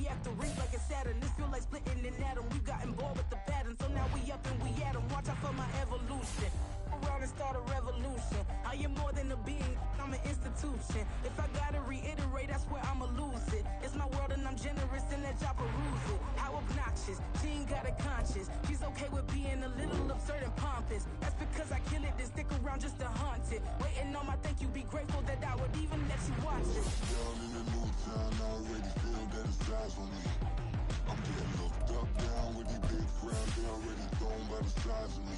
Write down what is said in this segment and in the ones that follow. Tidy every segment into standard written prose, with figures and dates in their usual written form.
we have to reap like it's Saturn. This feel like splitting an atom. We've gotten bored with the pattern, so now we up and we at 'em. Watch out for my evolution. Around and start a revolution. I am more than a being, I'm an institution. If I gotta reiterate, that's where I'ma lose it. It's my world and I'm generous and that y'all peruse it. How obnoxious, she ain't got a conscience. She's okay with being a little absurd and pompous. That's because I kill it, then stick around just to haunt it. Waiting on my thank you, be grateful that I would even let you watch it. Down in the new town, I already feel that it's eyes on me. I'm getting looked up, down with these big crowd. They already thrown by the size of me.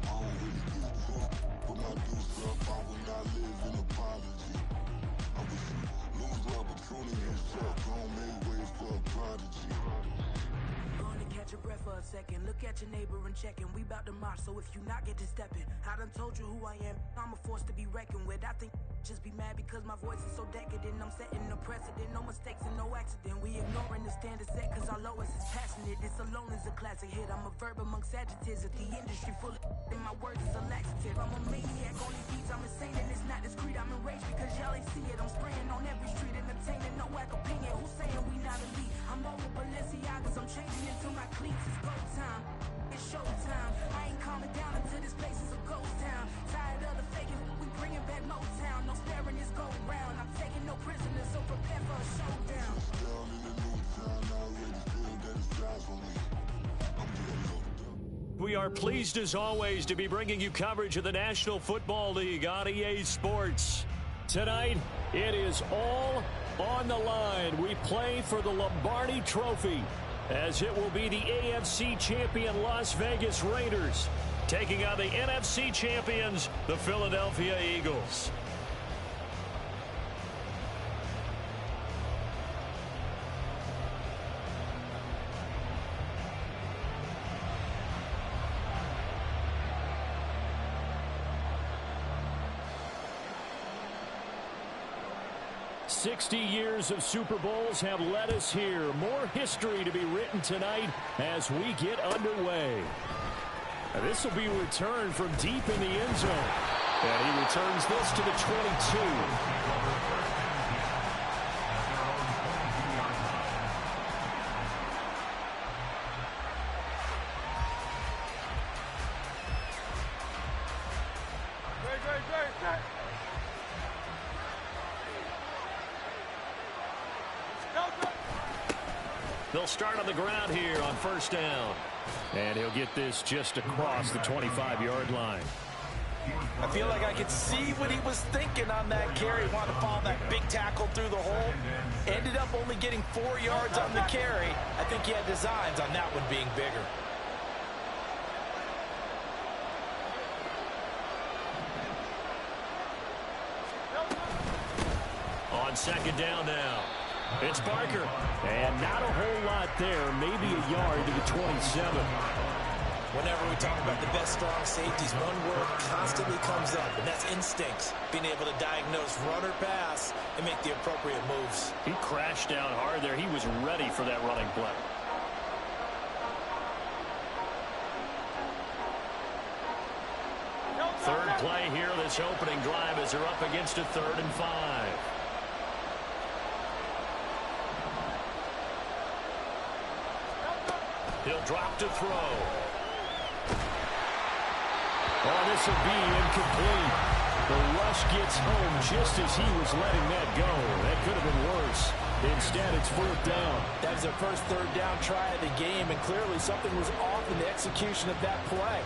I don't really get took, but my deuce up, I will not live in apology. I wish you lose the opportunity and shut, don't make way for a prodigy. Gonna catch your breath for a second. Look at your neighbor and checking. We bout to march, so if you not get to stepping. I done told you who I am. I'm a force to be reckoned with. I think just be mad because my voice is so decadent. I'm setting a precedent. No mistakes and no accident. We ignoring the standard set cause our lowest is passionate. This alone is a classic hit. I'm a verb amongst adjectives. If the industry full of and my words is a laxative. I'm a maniac on these beats. I'm insane and it's not discreet. I'm enraged because y'all ain't see it. I'm spraying on every street. Entertaining, no whack opinion. Who's saying we not elite? I'm over Balenciagas. I'm changing into my cleats. It's go time. It's show time. I ain't calming down until this place is a ghost town. Tired of the faking. We bringing back Motown. No sparing this go round. I'm taking no prisoners, so prepare for a showdown. Down in the new town, I already feel that it's eyes on me. I'm getting looked up. We are pleased as always to be bringing you coverage of the National Football League on EA Sports. Tonight, it is all on the line. We play for the Lombardi Trophy, as it will be the AFC champion Las Vegas Raiders taking on the NFC champions, the Philadelphia Eagles. "60 years of Super Bowls have led us here. More history to be written tonight as we get underway." This will be returned from deep in the end zone. And he returns this to the 22. They'll start on the ground here on first down. And he'll get this just across the 25-yard line. I feel like I could see what he was thinking on that carry. Wanted to follow that big tackle through the hole. Ended up only getting 4 yards on the carry. I think he had designs on that one being bigger. On second down now, it's Barker. And not a whole lot there, maybe a yard to the 27. Whenever we talk about the best strong safeties, one word constantly comes up, and that's instincts. Being able to diagnose run or pass and make the appropriate moves. He crashed down hard there. He was ready for that running play. Third play here, this opening drive, as they're up against a 3rd and 5. He'll drop to throw. Oh, this will be incomplete. The rush gets home just as he was letting that go. That could have been worse. Instead, it's 4th down. That was their first 3rd down try of the game, and clearly something was off in the execution of that play.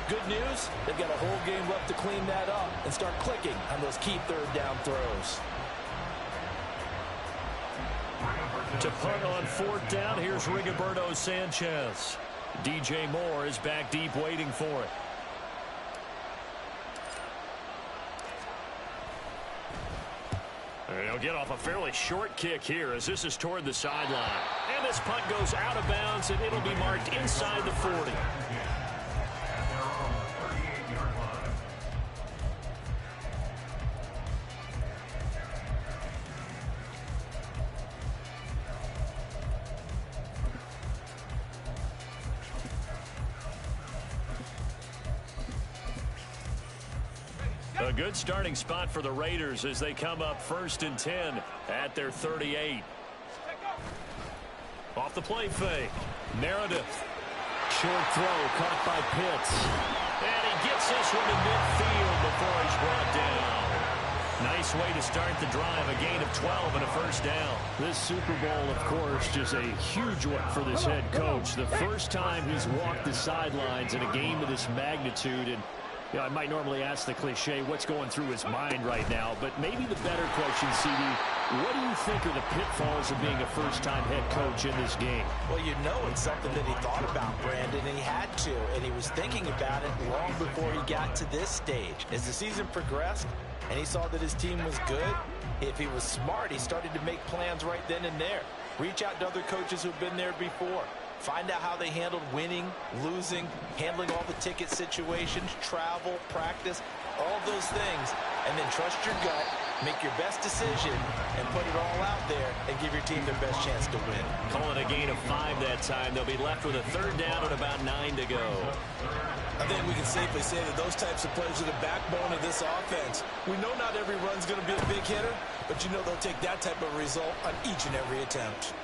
Good news, they've got a whole game left to clean that up and start clicking on those key 3rd down throws. To punt on 4th down, here's Rigoberto Sanchez. DJ Moore is back deep waiting for it. He'll get off a fairly short kick here as this is toward the sideline. And this punt goes out of bounds, and it'll be marked inside the 40. A good starting spot for the Raiders as they come up 1st and 10 at their 38. off the play fake. Meredith. Short throw caught by Pitts. And he gets this one to midfield before he's brought down. Nice way to start the drive. A gain of 12 and a first down. This Super Bowl, of course, just a huge one for this head coach. The first time he's walked the sidelines in a game of this magnitude. And you know, I might normally ask the cliche, what's going through his mind right now? But maybe the better question, CD, what do you think are the pitfalls of being a first-time head coach in this game? Well, you know it's something that he thought about, Brandon, and he had to. And he was thinking about it long before he got to this stage. As the season progressed and he saw that his team was good, if he was smart, he started to make plans right then and there. Reach out to other coaches who've been there before. Find out how they handled winning, losing, handling all the ticket situations, travel, practice, all those things. And then trust your gut, make your best decision, and put it all out there and give your team their best chance to win. Calling a gain of 5 that time. They'll be left with a third down and about 9 to go. I think we can safely say that those types of plays are the backbone of this offense. We know not every run's going to be a big hitter, but you know they'll take that type of result on each and every attempt.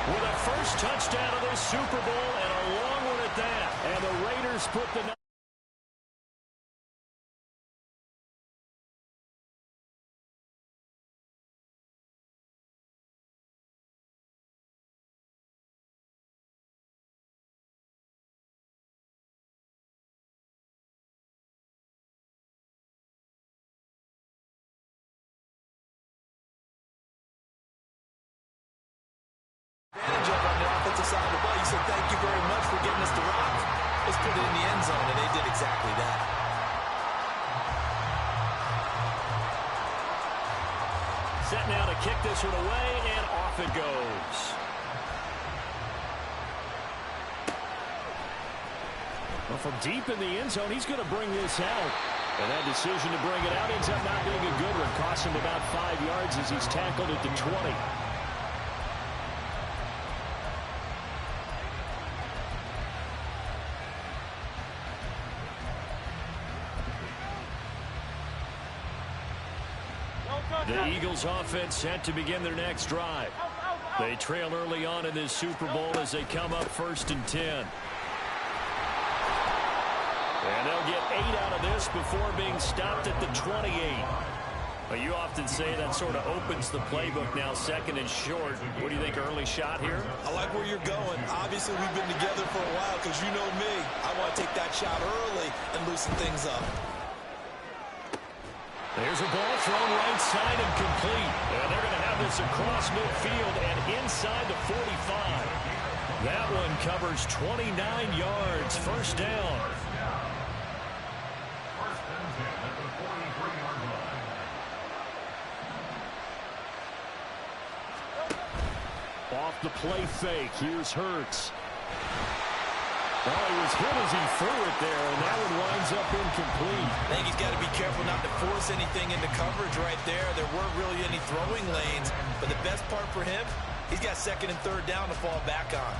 With a first touchdown of this Super Bowl and a long one at that. And the Raiders put the... Advantage of on the offensive side of the ball. You said thank you very much for getting us the rock. Let's put it in the end zone, and they did exactly that. Set now to kick this one away, and off it goes. Well, from deep in the end zone, he's going to bring this out. And that decision to bring it out ends up not being a good one. Costs him about 5 yards as he's tackled at the 20. The Eagles offense set to begin their next drive. They trail early on in this Super Bowl as they come up 1st and 10. And they'll get 8 out of this before being stopped at the 28. Well, you often say that sort of opens the playbook now, 2nd and short. What do you think, early shot here? I like where you're going. Obviously, we've been together for a while because you know me. I want to take that shot early and loosen things up. There's a ball thrown right side and complete. And they're going to have this across midfield and inside the 45. That one covers 29 yards. First down. Off the play fake. Here's Hurts. Well, he was hit as he threw it there, and that one winds up incomplete. I think he's got to be careful not to force anything into coverage right there. There weren't really any throwing lanes, but the best part for him, he's got 2nd and 3rd down to fall back on.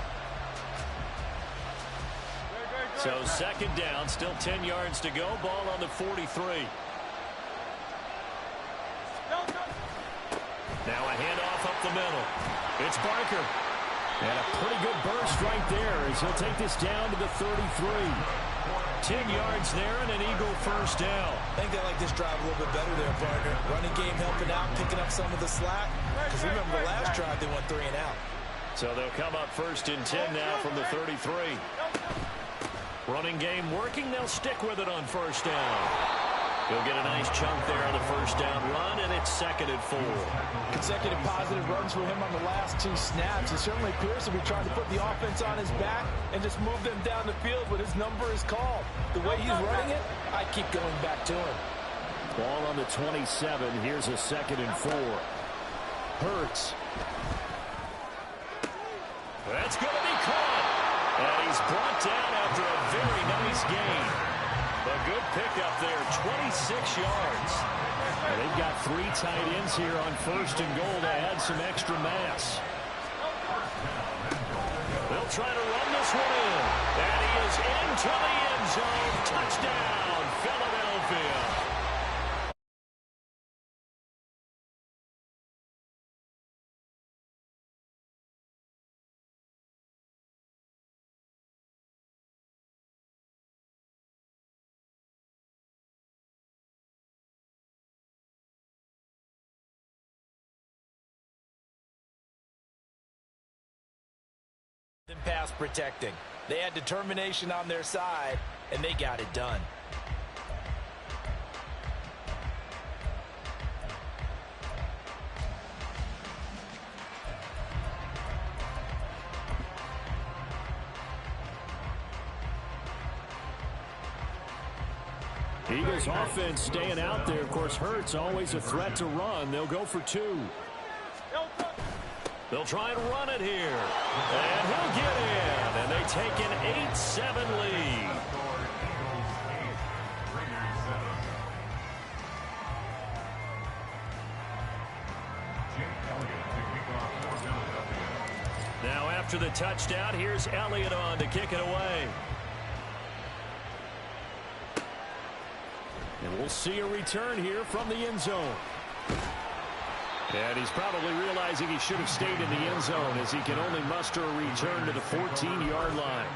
So 2nd down, still 10 yards to go. Ball on the 43. Now a handoff up the middle. It's Barker. And a pretty good burst right there as he'll take this down to the 33. 10 yards there and an Eagle first down. I think they like this drive a little bit better there, partner. Running game helping out, picking up some of the slack. Because remember the last drive, they went 3 and out. So they'll come up 1st and 10 now from the 33. Running game working. They'll stick with it on 1st down. He'll get a nice chunk there on the 1st down run, and it's 2nd and 4. Consecutive positive runs for him on the last 2 snaps. It certainly appears to be trying to put the offense on his back and just move them down the field when his number is called. The way he's running it, I keep going back to him. Ball on the 27. Here's a 2nd and 4. Hurts. That's going to be caught. And he's brought down after a very nice gain. A good pickup there, 26 yards. And they've got 3 tight ends here on 1st and goal to add some extra mass. They'll try to run this one in. And he is into the end zone. Touchdown, Philadelphia. Pass protecting. They had determination on their side, and they got it done. Eagles offense staying out there. Of course, Hurts always a threat to run. They'll go for 2. They'll try and run it here. And he'll get in. And they take an 8-7 lead. Now after the touchdown, here's Elliott on to kick it away. And we'll see a return here from the end zone. And he's probably realizing he should have stayed in the end zone as he can only muster a return to the 14-yard line.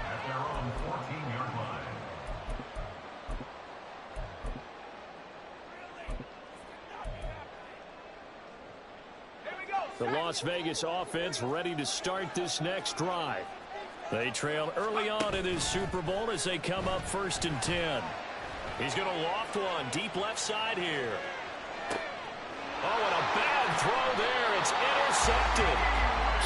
At their own 14-yard line. The Las Vegas offense ready to start this next drive. They trail early on in this Super Bowl as they come up 1st and 10. He's going to loft one deep left side here. Oh, and a bad throw there. It's intercepted.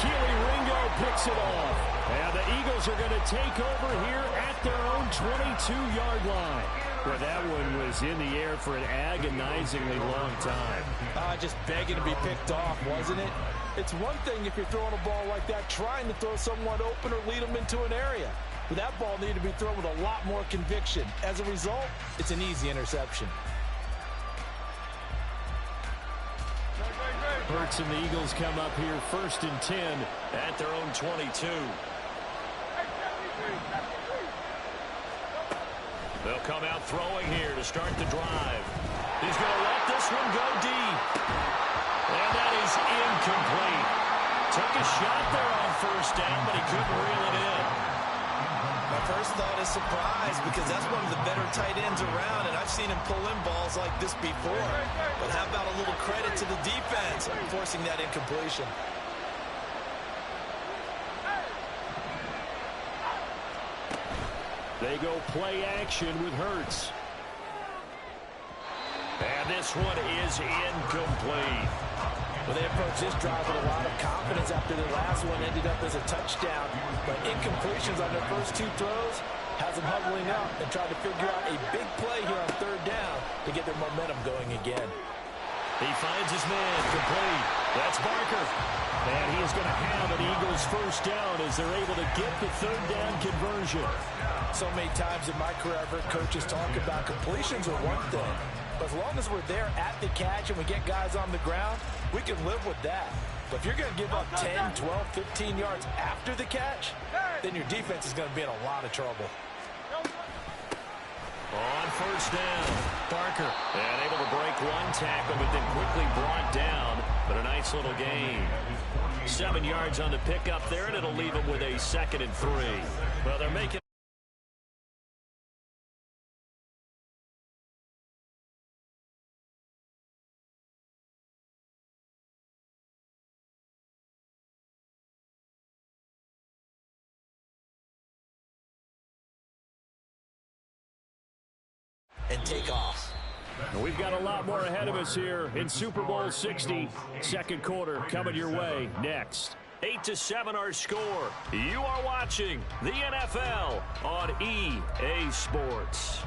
Keely Ringo picks it off. And the Eagles are going to take over here at their own 22-yard line. Well, that one was in the air for an agonizingly long time. Just begging to be picked off, wasn't it? It's one thing if you're throwing a ball like that, trying to throw someone open or lead them into an area. But that ball needed to be thrown with a lot more conviction. As a result, it's an easy interception. Hurts and the Eagles come up here 1st and 10 at their own 22. They'll come out throwing here to start the drive. He's going to let this one go deep. And that is incomplete. Took a shot there on 1st down, but he couldn't reel it in. My first thought is surprise because that's one of the better tight ends around, and I've seen him pull in balls like this before. But how about a little credit to the defense forcing that incompletion? They go play action with Hurts. And this one is incomplete. Well, they approached this drive with a lot of confidence after their last one ended up as a touchdown. But incompletions on their first 2 throws has them huddling up and trying to figure out a big play here on 3rd down to get their momentum going again. He finds his man complete. That's Barker. And he is going to have an Eagles 1st down as they're able to get the 3rd down conversion. So many times in my career, I've heard coaches talk about completions are one thing. But as long as we're there at the catch and we get guys on the ground, we can live with that. But if you're going to give up 10, 12, 15 yards after the catch, then your defense is going to be in a lot of trouble. On 1st down, Barker. And able to break one tackle, but then quickly brought down. But a nice little gain. 7 yards on the pickup there, and it'll leave them with a 2nd and 3. Well, they're making and take off. We've got a lot more ahead of us here in Super Bowl 60. 2nd quarter coming your way next. 8-7 our score. You are watching the NFL on EA Sports.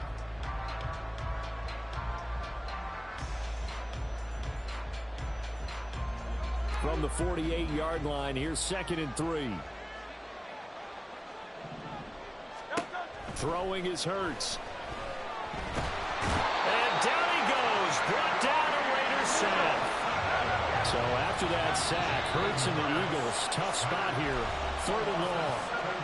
From the 48-yard line, here's 2nd and 3. Throwing is Hurts. And down he goes. Brought down a Raiders sack. So after that sack, Hurts and the Eagles, tough spot here. 3rd and long.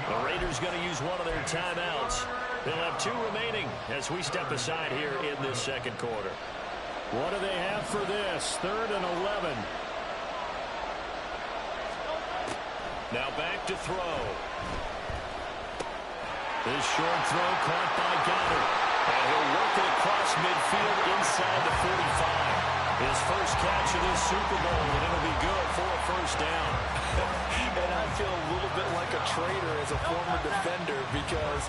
The Raiders going to use one of their timeouts. They'll have 2 remaining as we step aside here in this 2nd quarter. What do they have for this? 3rd and 11. Now back to throw. This short throw caught by Goddard. And he'll work it across midfield inside the 45. His first catch of this Super Bowl, and it'll be good for a first down. And I feel a little bit like a traitor as a former defender because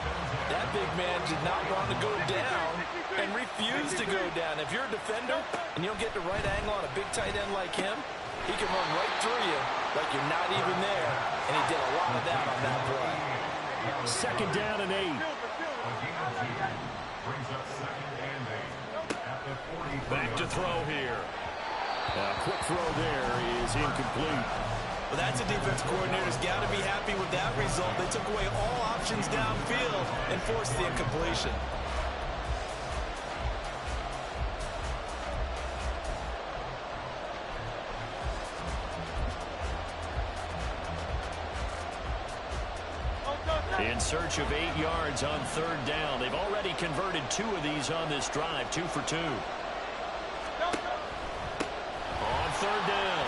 that big man did not want to go down and refused to go down. If you're a defender and you don't get the right angle on a big tight end like him, he can run right through you like you're not even there. And he did a lot of that on that play. Second down and 8. Back to throw here. A quick throw there is incomplete. Well, that's a defense coordinator's got to be happy with that result. They took away all options downfield and forced the incompletion. In search of 8 yards on third down. They've already converted 2 of these on this drive, 2 for 2. On third down,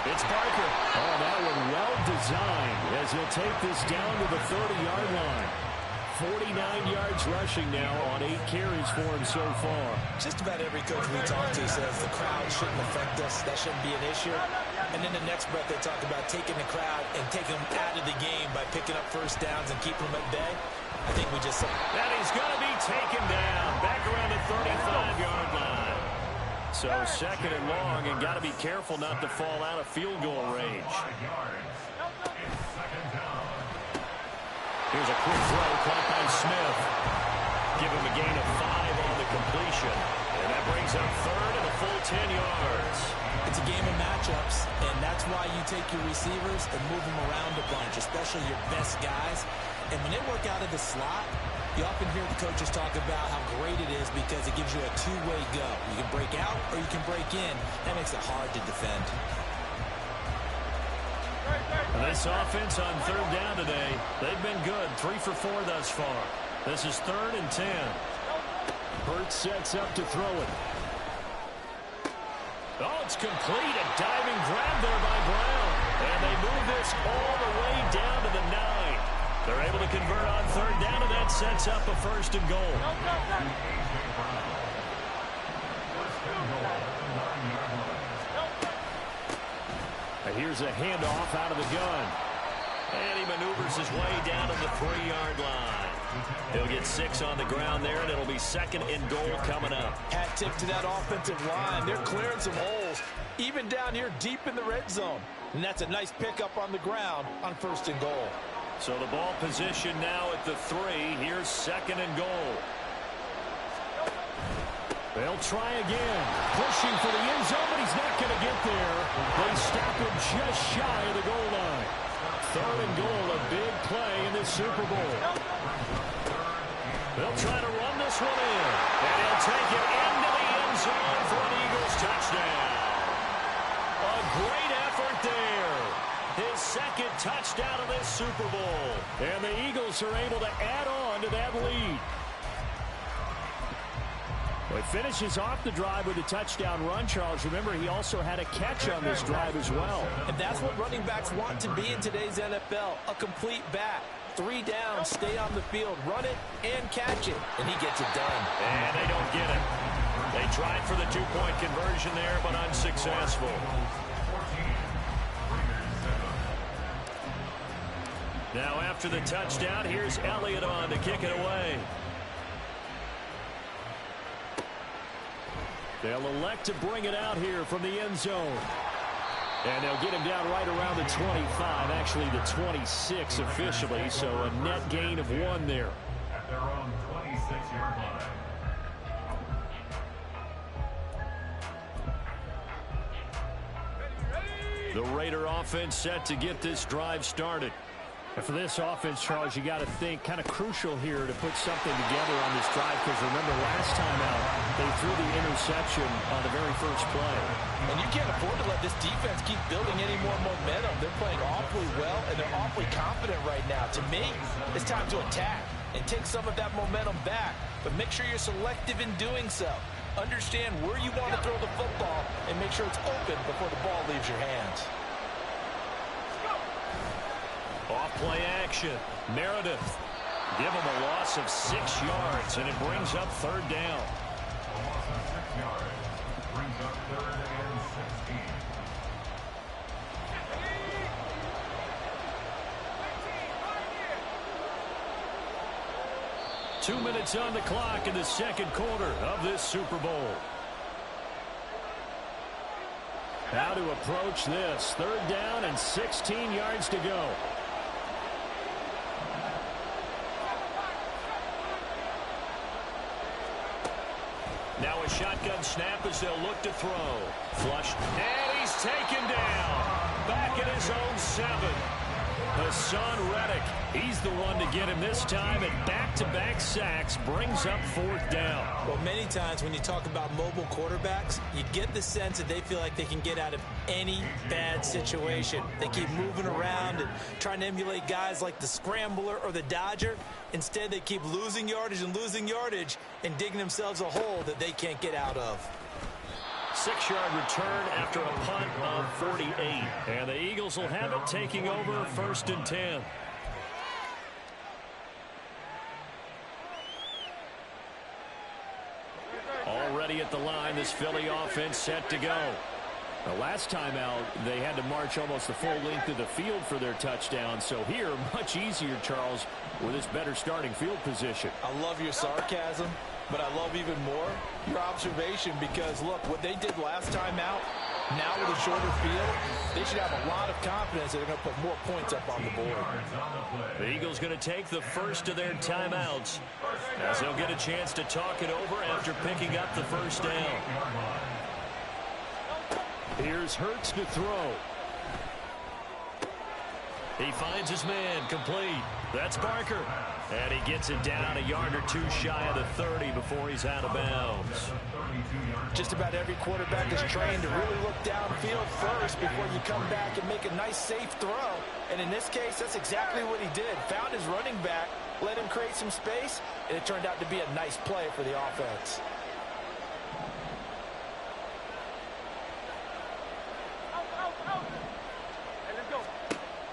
it's Parker. Oh, that one well designed as he'll take this down to the 30-yard line. 49 yards rushing now on 8 carries for him so far. Just about every coach we talk to says the crowd shouldn't affect us. That shouldn't be an issue. And in the next breath, they talk about taking the crowd and taking them out of the game by picking up first downs and keeping them at bay. I think we just saw that he's going to be taken down back around the 35-yard line. So second and long, and got to be careful not to fall out of field goal range. Here's a quick throw caught by Smith. Give him a gain of 5 on the completion. And that brings up third and a full 10 yards. It's a game of matchups, and that's why you take your receivers and move them around a bunch, especially your best guys. And when they work out of the slot, you often hear the coaches talk about how great it is because it gives you a two-way go. You can break out or you can break in. That makes it hard to defend. This offense on third down today, they've been good. 3 for 4 thus far. This is 3rd and 10. Hurts sets up to throw it. Oh, it's complete. A diving grab there by Brown. And they move this all the way down to the 9. They're able to convert on third down, and that sets up a 1st and goal. Here's a handoff out of the gun. And he maneuvers his way down to the 3-yard line. He'll get 6 on the ground there, and it'll be 2nd and goal coming up. Hat tip to that offensive line. They're clearing some holes, even down here deep in the red zone. And that's a nice pickup on the ground on 1st and goal. So the ball position now at the 3. Here's 2nd and goal. They'll try again. Pushing for the end zone, but he's not going to get there. They stop him just shy of the goal line. 3rd and goal, a big play in this Super Bowl. They'll try to run this one in. And he'll take it into the end zone for an Eagles touchdown. A great effort there. His 2nd touchdown of this Super Bowl. And the Eagles are able to add on to that lead. Well, he finishes off the drive with a touchdown run, Charles. Remember, he also had a catch on this drive as well. And that's what running backs want to be in today's NFL, a complete back. 3 down, stay on the field, run it, and catch it. And he gets it done. And they don't get it. They tried for the 2-point conversion there, but unsuccessful. Now after the touchdown, here's Elliott on to kick it away. They'll elect to bring it out here from the end zone. And they'll get him down right around the 25, actually the 26 officially, so a net gain of 1 there. At their own 26-yard line. The Raider offense set to get this drive started. And for this offense, Charles, you got to think kind of crucial here to put something together on this drive because remember last time out they threw the interception on the very first play. And you can't afford to let this defense keep building any more momentum. They're playing awfully well and they're awfully confident right now. To me, it's time to attack and take some of that momentum back, but make sure you're selective in doing so. Understand where you want to throw the football and make sure it's open before the ball leaves your hands. Off-play action. Meredith. Give him a loss of 6 yards, and it brings up 3rd down. A loss of 6 yards brings up 3rd and 16. 2 minutes on the clock in the second quarter of this Super Bowl. How to approach this. 3rd down and 16 yards to go. Now a shotgun snap as they'll look to throw. Flush. And he's taken down. Back at his own 7. Hassan Reddick, he's the one to get him this time, and back-to-back sacks brings up 4th down. Well, many times when you talk about mobile quarterbacks, you get the sense that they feel like they can get out of any bad situation. They keep moving around and trying to emulate guys like the Scrambler or the Dodger. Instead, they keep losing yardage and digging themselves a hole that they can't get out of. 6-yard return after a punt of 48. And the Eagles will have it, taking over 1st and 10. Already at the line, this Philly offense set to go. The last time out, they had to march almost the full length of the field for their touchdown. So here, much easier, Charles, with this better starting field position. I love your sarcasm, but I love even more your observation, because, look, what they did last time out, now with a shorter field, they should have a lot of confidence that they're going to put more points up on the board. The Eagles going to take the first of their timeouts as they'll get a chance to talk it over after picking up the 1st down. Here's Hurts to throw. He finds his man, complete. That's Parker. And he gets it down a yard or 2 shy of the 30 before he's out of bounds. Just about every quarterback is trained to really look downfield first before you come back and make a nice, safe throw. And in this case, that's exactly what he did. Found his running back, let him create some space, and it turned out to be a nice play for the offense.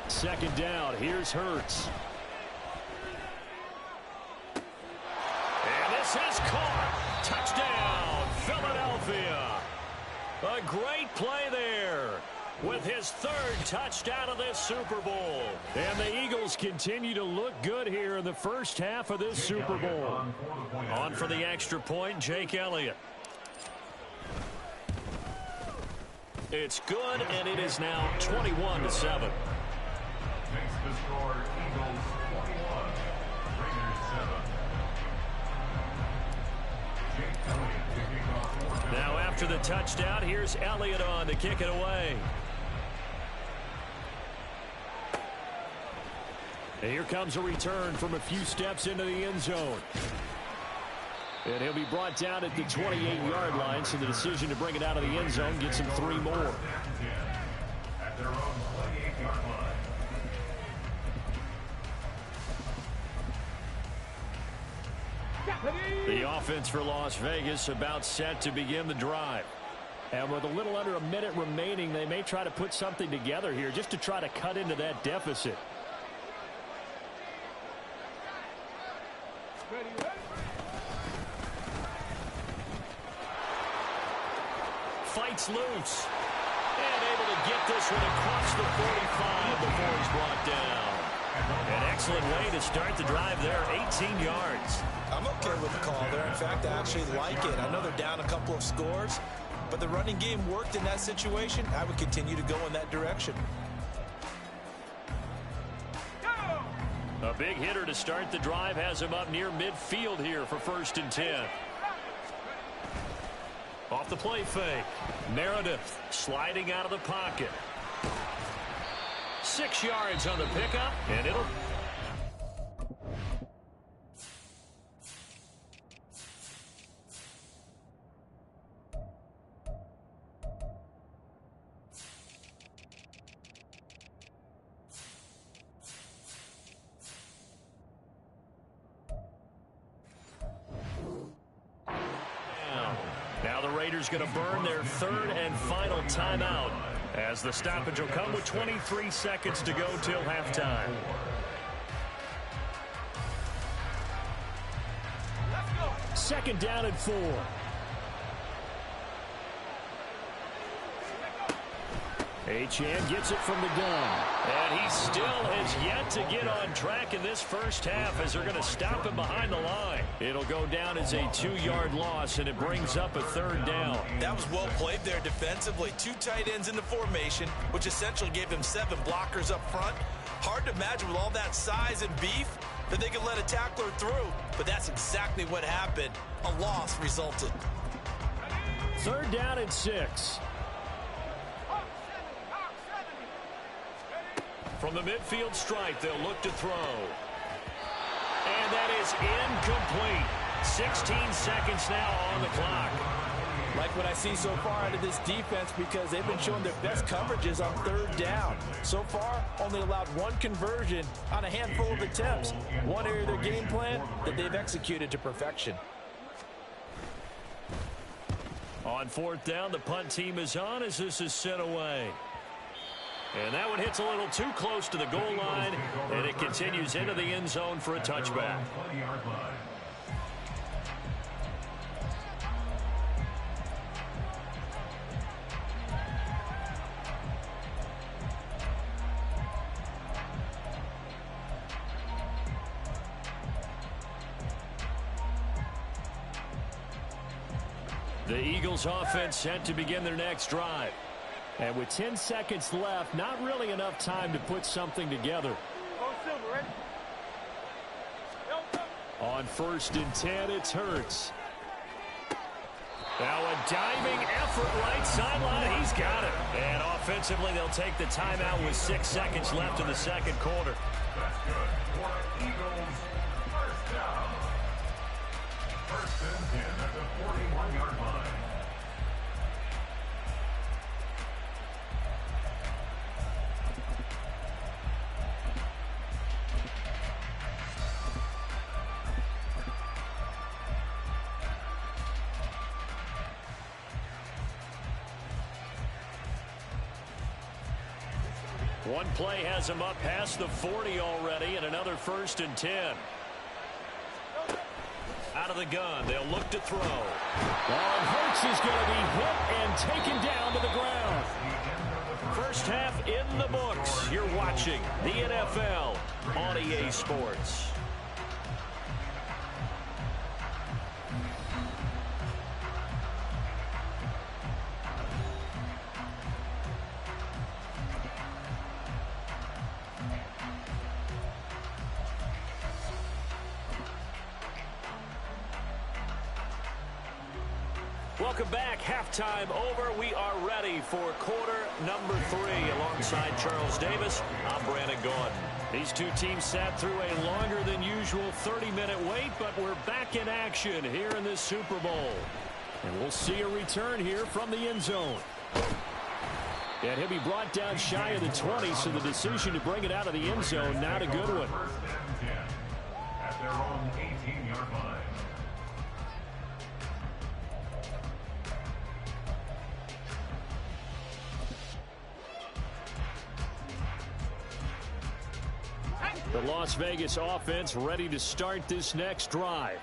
Second down, here's Hurts. And this is caught. Touchdown, Philadelphia. A great play there with his 3rd touchdown of this Super Bowl. And the Eagles continue to look good here in the first half of this Super Bowl. On for the extra point, Jake Elliott. It's good, and it is now 21-7. Makes the score Eagles 21, Raiders 7. Jake Elliott to kick off. Now after the touchdown, here's Elliott on to kick it away. And here comes a return from a few steps into the end zone. And he'll be brought down at the 28-yard line, so the decision to bring it out of the end zone gets him 3 more. At their own 28-yard line. The offense for Las Vegas about set to begin the drive. And with a little under a minute remaining, they may try to put something together here just to try to cut into that deficit. Fights loose. And able to get this one across the 45 before he's brought down. An excellent way to start the drive there, 18 yards. I'm okay with the call there. In fact, I actually like it. I know they're down a couple of scores, but the running game worked in that situation. I would continue to go in that direction. A big hitter to start the drive has him up near midfield here for 1st and 10. Off the play fake. Meredith sliding out of the pocket. 6 yards on the pickup, and it'll... Now the Raiders going to burn their 3rd and final timeout as the stoppage will come with 23 seconds to go till halftime. Second down and 4. Achane gets it from the gun. And he still has yet to get on track in this first half as they're going to stop him behind the line. It'll go down as a 2-yard loss, and it brings up a 3rd down. That was well played there defensively. 2 tight ends in the formation, which essentially gave him 7 blockers up front. Hard to imagine with all that size and beef that they could let a tackler through, but that's exactly what happened. A loss resulted. 3rd down and 6. From the midfield stripe, they'll look to throw. And that is incomplete. 16 seconds now on the clock. Like what I see so far out of this defense, because they've been showing their best coverages on 3rd down. So far, only allowed 1 conversion on a handful of attempts. One area of their game plan that they've executed to perfection. On 4th down, the punt team is on as this is sent away. And that one hits a little too close to the goal line, and it continues into the end zone for a touchback. The Eagles offense set to begin their next drive. And with 10 seconds left, not really enough time to put something together. On 1st and 10, it's Hurts. Now a diving effort right sideline. He's got it. And offensively, they'll take the timeout with 6 seconds left in the 2nd quarter. That's good for Eagles. 1st down. 1st and 10 at the 41-yard line. One play has him up past the 40 already, and another 1st and 10. Out of the gun, they'll look to throw. And Hurts is going to be hit and taken down to the ground. First half in the books. You're watching the NFL on EA Sports. Welcome back. Halftime over. We are ready for quarter number 3. Alongside Charles Davis, I'm Brandon Gordon. These two teams sat through a longer than usual 30-minute wait, but we're back in action here in this Super Bowl. And we'll see a return here from the end zone. And he'll be brought down shy of the 20, so the decision to bring it out of the end zone, not a good one. 1st and 10 at their own 18-yard line. The Las Vegas offense ready to start this next drive.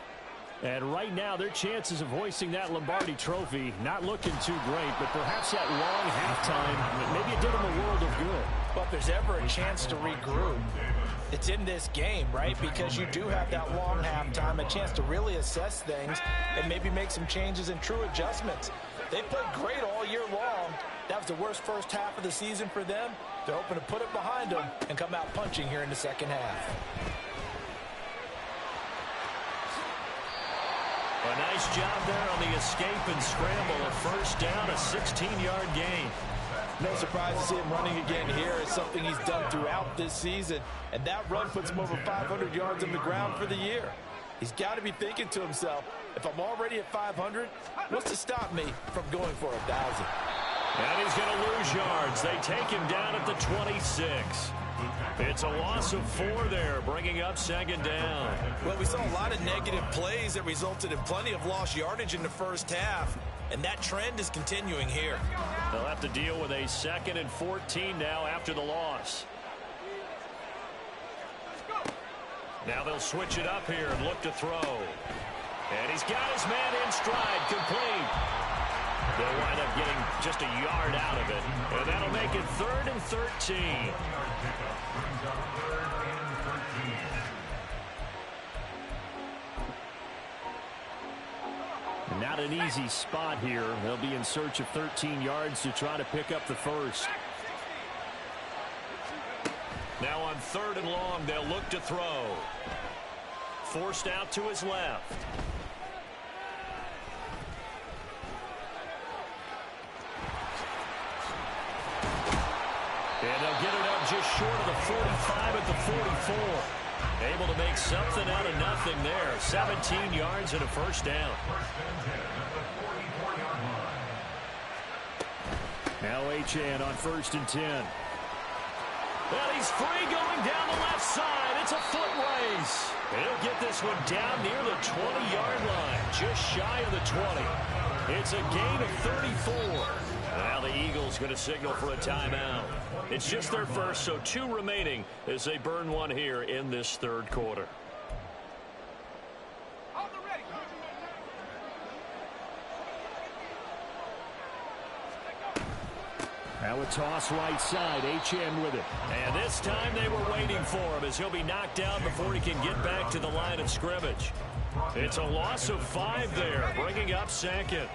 And right now, their chances of hoisting that Lombardi trophy not looking too great, but perhaps that long halftime, maybe it did them a world of good. But if there's ever a chance to regroup, it's in this game, right? Because you do have that long halftime, a chance to really assess things and maybe make some changes and true adjustments. They played great all year long. That was the worst first half of the season for them. They're hoping to put it behind them and come out punching here in the second half. A nice job there on the escape and scramble. A 1st down, a 16-yard gain. No surprise to see him running again here. It's something he's done throughout this season. And that run puts him over 500 yards on the ground for the year. He's got to be thinking to himself, if I'm already at 500, what's to stop me from going for 1,000? And he's going to lose yards. They take him down at the 26. It's a loss of 4 there, bringing up 2nd down. Well, we saw a lot of negative plays that resulted in plenty of lost yardage in the first half, and that trend is continuing here. They'll have to deal with a 2nd and 14 now after the loss. Now they'll switch it up here and look to throw. And he's got his man in stride, complete. They'll wind up getting just a yard out of it. And that'll make it 3rd and 13. Not an easy spot here. They'll be in search of 13 yards to try to pick up the first. Now on 3rd and long, they'll look to throw. Forced out to his left. And they'll get it up just short of the 45 at the 44. Able to make something out of nothing there. 17 yards and a first down. Now Achane on 1st and 10. Well, he's free going down the left side. It's a foot race. He'll get this one down near the 20-yard line, just shy of the 20. It's a gain of 34. Now the Eagles going to signal for a timeout. It's just their first, so 2 remaining as they burn one here in this 3rd quarter. Now a toss right side, Achane with it. And this time they were waiting for him as he'll be knocked down before he can get back to the line of scrimmage. It's a loss of 5 there, bringing up 2nd.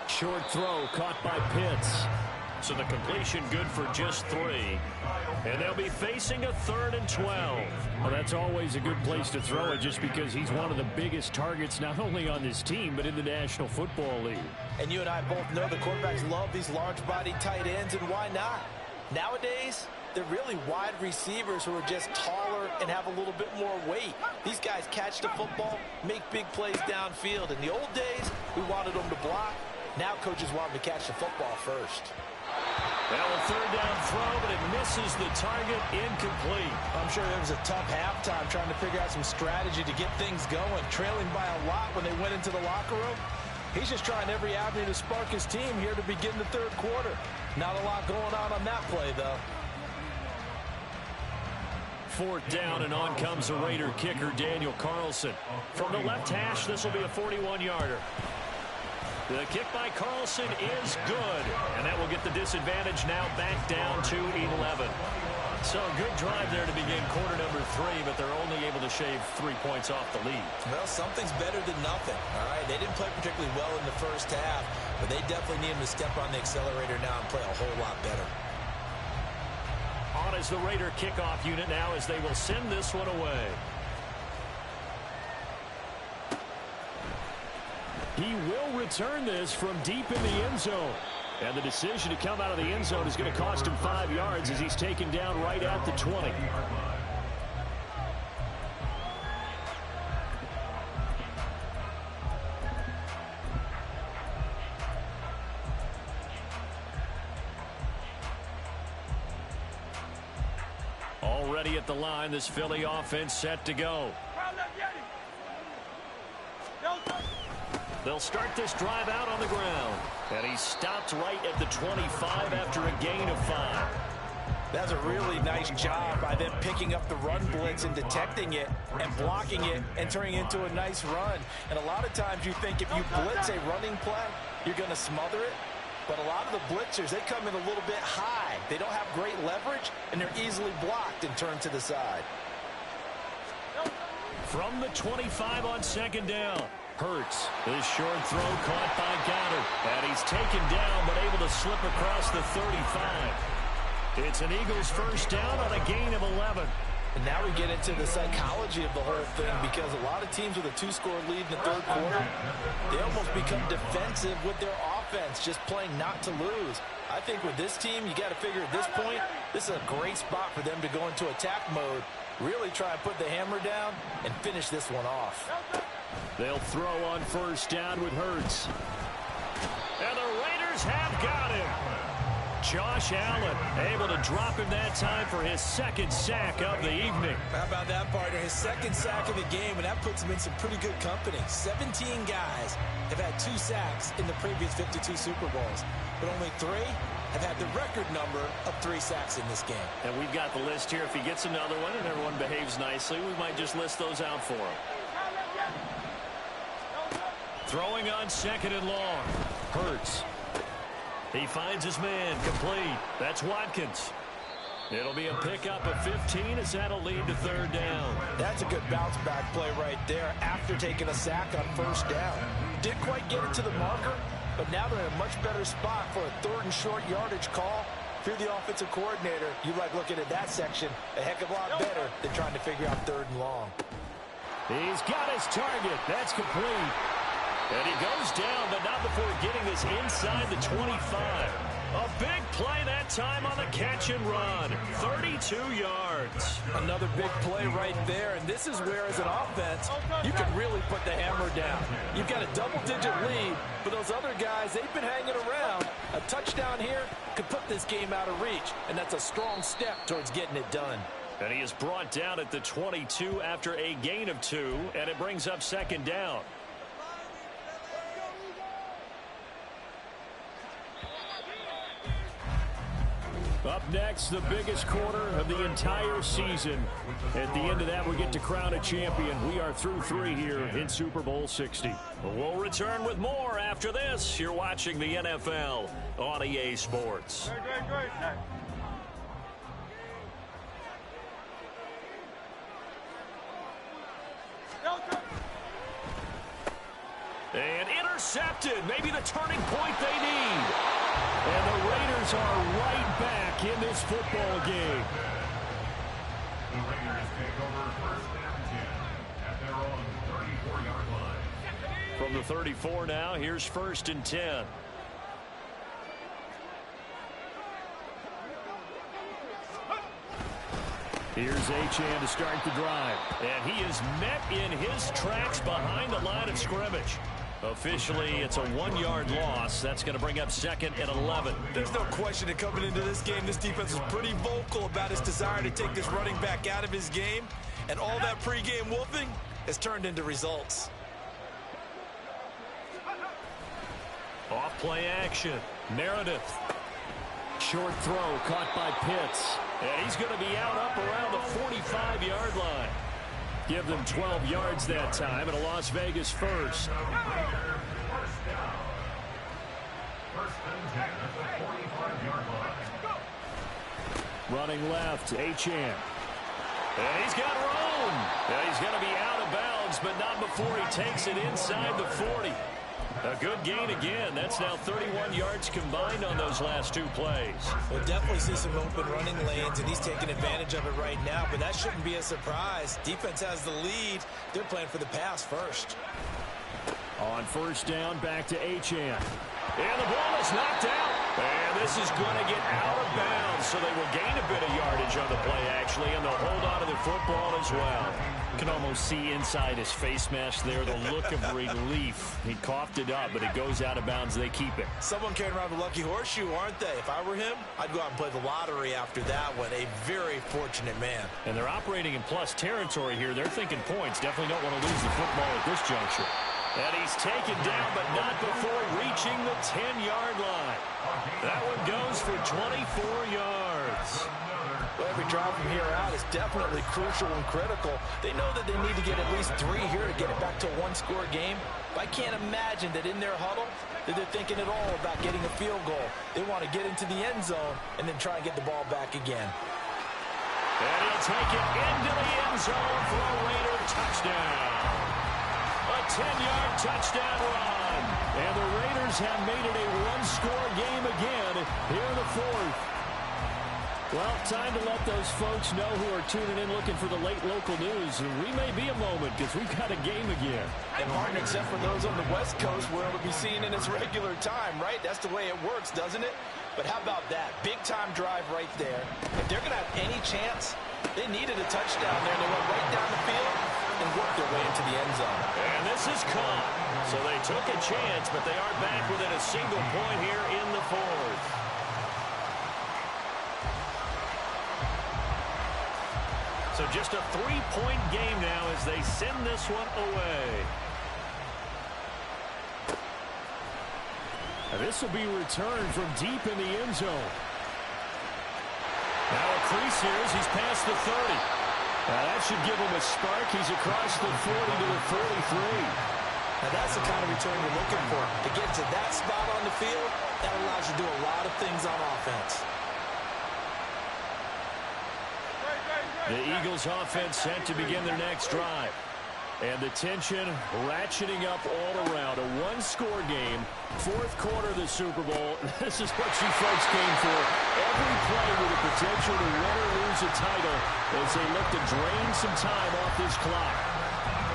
Short throw caught by Pitts. So the completion good for just 3. And they'll be facing a 3rd and 12. Well, that's always a good place to throw it just because he's one of the biggest targets not only on this team but in the National Football League. And you and I both know the quarterbacks love these large-body tight ends, and why not? Nowadays, they're really wide receivers who are just taller and have a little bit more weight. These guys catch the football, make big plays downfield. In the old days, we wanted them to block. Now coaches want them to catch the football first. Well, a 3rd down throw, but it misses the target, incomplete. I'm sure there was a tough halftime trying to figure out some strategy to get things going, trailing by a lot when they went into the locker room. He's just trying every avenue to spark his team here to begin the 3rd quarter. Not a lot going on that play, though. 4th down, and on comes the Raider kicker, Daniel Carlson. From the left hash, this will be a 41-yarder. The kick by Carlson is good, and that will get the disadvantage now back down to 11. So a good drive there to begin quarter number 3, but they're only able to shave 3 points off the lead. Well, something's better than nothing, all right? They didn't play particularly well in the first half, but they definitely need him to step on the accelerator now and play a whole lot better. On is the Raider kickoff unit now as they will send this one away. He will return this from deep in the end zone. And the decision to come out of the end zone is going to cost him 5 yards as he's taken down right at the 20. Already at the line, this Philly offense set to go. They'll start this drive out on the ground. And he stopped right at the 25 after a gain of 5. That's a really nice job by them picking up the run blitz and detecting it and blocking it and turning it into a nice run. And a lot of times you think if you blitz a running play, you're going to smother it. But a lot of the blitzers, they come in a little bit high. They don't have great leverage, and they're easily blocked and turned to the side. From the 25 on 2nd down. Hurts. This short throw caught by Goddard. And he's taken down but able to slip across the 35. It's an Eagles first down on a gain of 11. And now we get into the psychology of the whole thing because a lot of teams with a 2-score lead in the 3rd quarter, they almost become defensive with their offense, just playing not to lose. I think with this team, you got to figure at this point, this is a great spot for them to go into attack mode, really try and put the hammer down and finish this one off. They'll throw on first down with Hurts. And the Raiders have got him. Josh Allen able to drop him that time for his 2nd sack of the evening. How about that, partner? His 2nd sack of the game, and that puts him in some pretty good company. 17 guys have had 2 sacks in the previous 52 Super Bowls, but only 3 have had the record number of 3 sacks in this game. And we've got the list here. If he gets another one and everyone behaves nicely, we might just list those out for him. Throwing on 2nd and long. Hurts. He finds his man. Complete. That's Watkins. It'll be a pickup of 15 as that'll lead to 3rd down. That's a good bounce back play right there after taking a sack on 1st down. Didn't quite get it to the marker, but now they're in a much better spot for a 3rd and short yardage call. If you're the offensive coordinator, you like looking at that section a heck of a lot better than trying to figure out 3rd and long. He's got his target. That's complete. And he goes down, but not before getting this inside the 25. A big play that time on the catch and run. 32 yards. Another big play right there, and this is where, as an offense, you can really put the hammer down. You've got a double-digit lead, but those other guys, they've been hanging around. A touchdown here could put this game out of reach, and that's a strong step towards getting it done. And he is brought down at the 22 after a gain of 2, and it brings up 2nd down. Up next, the biggest quarter of the entire season. At the end of that, we get to crown a champion. We are through 3 here in Super Bowl 60. We'll return with more after this. You're watching the NFL on EA Sports. And intercepted. Maybe the turning point they need. And the Raiders are right back in this football game. The Raiders take over 1st and 10 at their own 34-yard line. From the 34 now, here's 1st and 10. Here's Achane to start the drive. And he is met in his tracks behind the line of scrimmage. Officially, it's a 1-yard loss. That's going to bring up 2nd and 11. There's no question that coming into this game, this defense is pretty vocal about his desire to take this running back out of his game. And all that pregame wolfing has turned into results. Off play action. Meredith. Short throw caught by Pitts. And he's going to be out up around the 45-yard line. Give them 12 yards that time and a Las Vegas first. 1st down. 1st and 10 at the 45-yard line. Running left, Achane. And he's got room. And he's going to be out of bounds, but not before he takes it inside the 40. A good gain again. That's now 31 yards combined on those last 2 plays. We'll definitely see some open running lanes, and he's taking advantage of it right now, but that shouldn't be a surprise. Defense has the lead. They're playing for the pass first. On 1st down, back to Achane. And the ball is knocked out. And this is going to get out of bounds, so they will gain a bit of yardage on the play, actually, and they'll hold on to the football as well. You can almost see inside his face mask there the look of relief. He coughed it up, but it goes out of bounds. They keep it. Someone carrying around the lucky horseshoe, aren't they? If I were him, I'd go out and play the lottery after that one. A very fortunate man. And they're operating in plus territory here. They're thinking points. Definitely don't want to lose the football at this juncture. And he's taken down, but not before reaching the 10-yard line. That one goes for 24 yards. Well, every drive from here out is definitely crucial and critical. They know that they need to get at least 3 here to get it back to a 1-score game. But I can't imagine that in their huddle that they're thinking at all about getting a field goal. They want to get into the end zone and then try and get the ball back again. And he'll take it into the end zone for a Raider touchdown. A 10-yard touchdown run. And the Raiders have made it a 1-score game again here in the 4th. Well, time to let those folks know who are tuning in looking for the late local news. And we may be a moment because we've got a game again. And Martin, except for those on the West Coast where it'll be seen in its regular time, right? That's the way it works, doesn't it? But how about that? Big-time drive right there. If they're going to have any chance, they needed a touchdown there. They went right down the field and worked their way into the end zone. And this is caught. So they took a chance, but they are back within a single point here in the 4th. So just a 3-point game now as they send this one away. And this will be returned from deep in the end zone. Now a crease here as he's past the 30. That should give him a spark. He's across the 40 to the 43. Now that's the kind of return you're looking for. To get to that spot on the field, that allows you to do a lot of things on offense. The Eagles offense set to begin their next drive. And the tension ratcheting up all around. A one-score game, fourth quarter of the Super Bowl. This is what you folks came for. Every play with the potential to win or lose a title as they look to drain some time off this clock.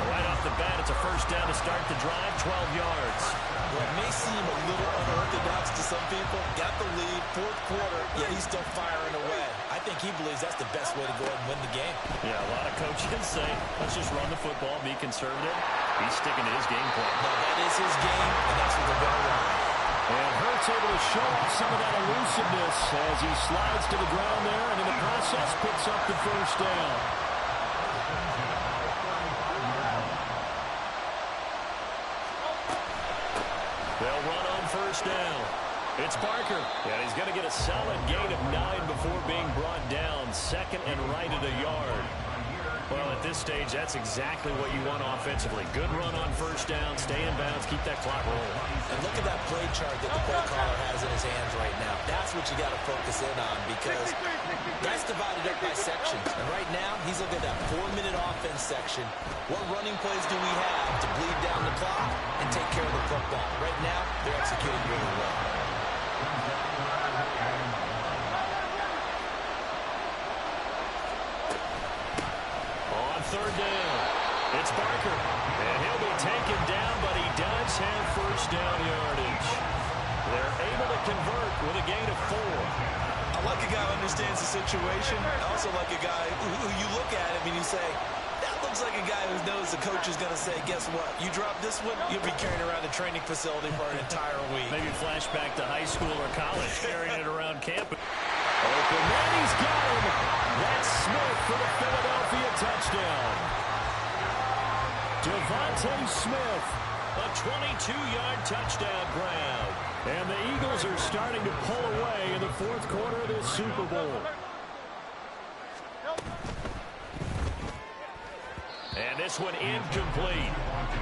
Right off the bat, it's a first down to start the drive, 12 yards. Well, it may seem a little unorthodox to some people. Got the lead, fourth quarter, yet he's still firing away. I think he believes that's the best way to go ahead and win the game. Yeah, a lot of coaches say, let's just run the football, be conservative. He's sticking to his game plan. No, that is his game, and that's what they're going to run. And Hurts able to show off some of that elusiveness as he slides to the ground there, and in the process picks up the first down. They'll run on first down. It's Parker, and he's going to get a solid gain of 9 before being brought down. Second and right at a yard. Well, at this stage, that's exactly what you want offensively. Good run on first down, stay in bounds, keep that clock rolling. And look at that play chart that the play caller has in his hands right now. That's what you got to focus in on because that's divided up by sections. And right now, he's looking at that 4-minute offense section. What running plays do we have to bleed down the clock and take care of the football? Right now, they're executing really well. Third down. It's Barker. And he'll be taken down, but he does have first down yardage. They're able to convert with a gain of 4. I like a guy who understands the situation. I also like a guy who you look at him and you say, that looks like a guy who knows the coach is going to say, guess what? You drop this one, you'll be carrying around the training facility for an entire week. Maybe flashback to high school or college, carrying it around campus. Open man, he's got him. That's Smith for the Philadelphia touchdown. Devontae Smith, a 22-yard touchdown grab. And the Eagles are starting to pull away in the fourth quarter of this Super Bowl. And this one incomplete.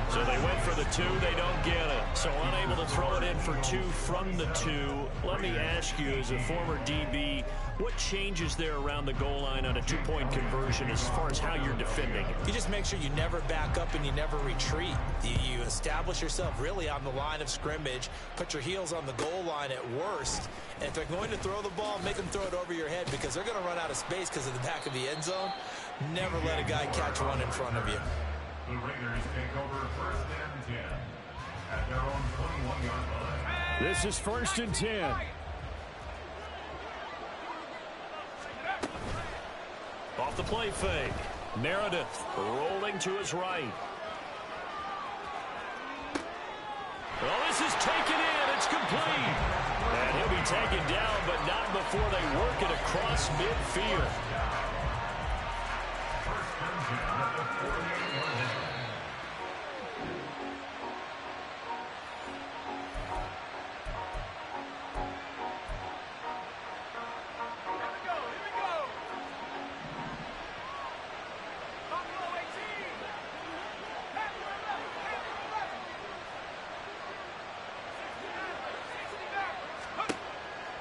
So they went for the 2, they don't get it. So unable to throw it in for 2 from the 2. Let me ask you, as a former DB, what changes there around the goal line on a 2-point conversion as far as how you're defending? You just make sure you never back up and you never retreat. You establish yourself really on the line of scrimmage, put your heels on the goal line at worst, and if they're going to throw the ball, make them throw it over your head because they're going to run out of space because of the back of the end zone. Never let a guy catch one in front of you. The Raiders take over first and 10 at their own 21-yard line. This is first and 10. Off the play fake. Meredith rolling to his right. Well, this is taken in. It's complete. And he'll be taken down, but not before they work it across midfield.